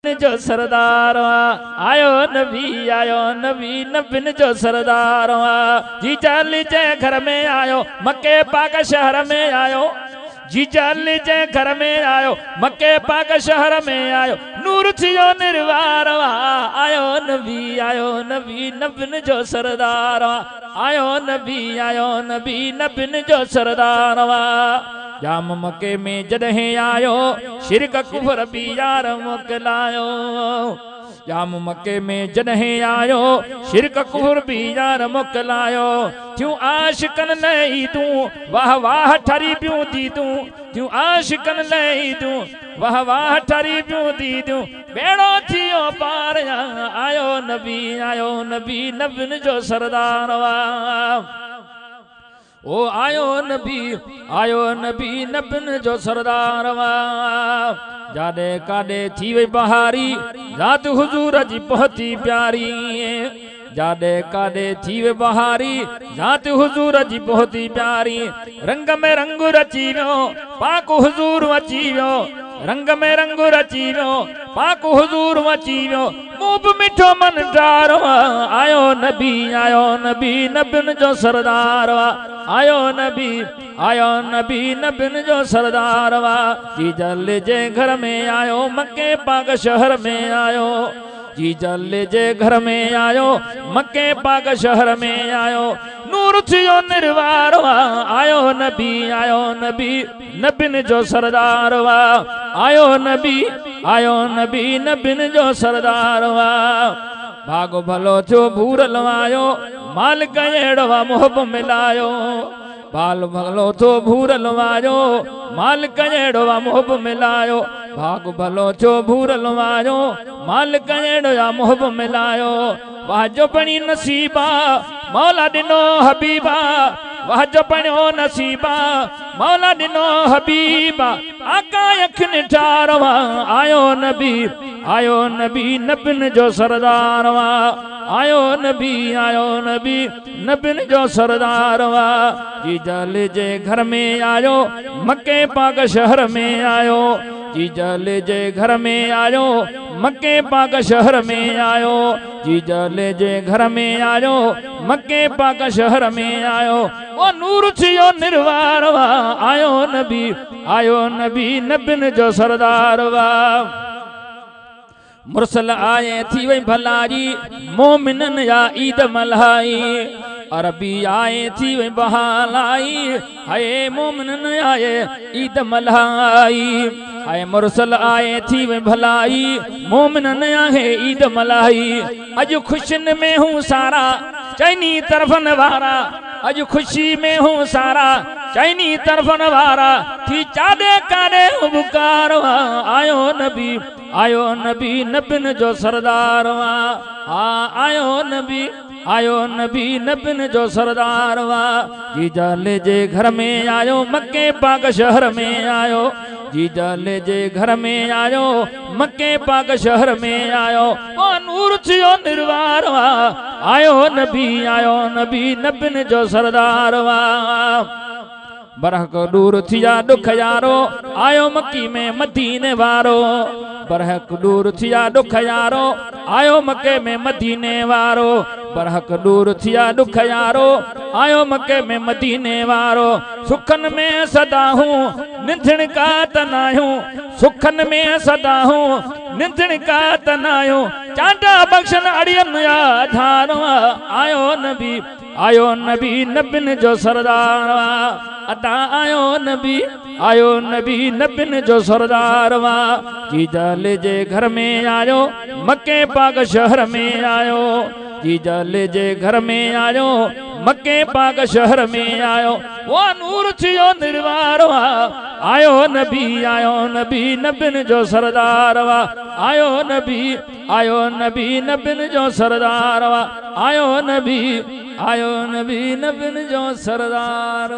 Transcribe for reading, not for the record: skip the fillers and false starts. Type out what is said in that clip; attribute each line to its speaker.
Speaker 1: जो सरदार आयो नबी नबिन जो सरदार जीजा लीजे घर में आयो मक्के पाक शहर में आयो जीजा लीजे घर में आयो मक्के पाक शहर में आयो नूर थियो निर्वार आयो नबी नबिन जो सरदार आयो नबी नबिन जो सरदार जाम मक्के में जॾहिं आयो शिरक कुफर बि यार मोकिलायो जाम मक्के में जॾहिं आयो शिरक कुफर बि यार मोकिलायो थियूं आशिकन लही तूं वाह वाह ठरी पियूं दी तूं थियूं आशिकन लही तूं वाह वाह ठरी पियूं दी तूं बेड़ो थियो पार आयो नबी नबिन जो सरदार ओ आयो नबी नबिन जो सरदार जाॾे काॾे थी वई बहारी रात हुजूर जी पहुती प्यारी जाॾे काॾे थी वई बहारी रात हुजूर जी पहुती प्यारी रंग में रंग रची वियो पाक हुजूर अची वियो रंग में रंग रची वियो पाक हुजूर अची वियो मूं बि मिठो मन डारो आयो नबी नबिन जो सरदार आयो नबी नबिन जो सरदार जीजा लीजे घर में आयो मक्के पाक शहर में आयो जीजा लीजे घर में आयो मक्के पाक शहर में आयो नूर थियो निर्वार आयो नबी नबिन जो सरदार आयो नबी नबिन जो सरदार भागो भलो थियो भूरल आयो मालिक अहिड़ो मोहब मिलायो बाल भलो थो भूरल आयो मालिक अहिड़ो मोहब मिलायो भाग भलो थियो भूरल आयो मालिक अहिड़ो मोहब मिलायो वाह जो पणी नसीबा मौला ॾिनो हबीबा वाह जो पणियो नसीबा मौला ॾिनो हबीबा आका अखियुनि ठार आयो नबी नबिन जो सरदार आयो नबी नबिन जो सरदार जीजा लीजे घर में आयो मक्के पाक शहर में आयो जीजा लीजे घर में आयो मक्के पाक शहर में आयो जीजा लीजे घर में आयो मक्के पाक शहर में आयो ओ नूर थियो निर्वार आयो नबी नबिन जो सरदार मुरसल आए थी वही भलाई मोमिनन या ईद मल्हाई अरबी आए थी वही बहालाई हाय मोमिनन आए ईद मल्हाई हाय मुरसल आए थी वही भलाई मोमिनन आए ईद मल्हाई अज खुशिन में हूँ सारा चैनी तरफन वारा अज खुशी में हूँ सारा चैनी तरफन वारा थी चादे काने बुकार आयो नबी नबिन जो सरदार आयो नबी नबिन जो सरदार जीजा लीजे घर में आयो मक्के पाक शहर में आयो जीजा लीजे घर में आयो मक्के पाक शहर में आयो ओ नूर थियो निर्वार आयो नबी नबिन जो सरदार बरहक दूर थिया दुख यारो आयो मक्की में मदीने वारो बरहक दूर थिया दुख यारो आयो मक्के में मदीने वारो बरहक दूर थिया दुख यारो आयो मक्के में मदीने वारो सुखन में सदा हूँ निंदण का तनायूं सुखन में सदा हूँ निंदण का तनायूं चांटा बख्शन अड़ियन या धारो आयो नबी नबिन जो सरदार अता आयो नबी नबिन जो सरदार जीजा लीजे घर में आयो मक्के पाक शहर में आयो जीजा लीजे घर में आयो मक्के पाक शहर में आयो वो नूर थियो निर्वार आयो नबी नबिन जो सरदार आयो नबी नबिन जो सरदार आयो नबी नबिन जो सरदार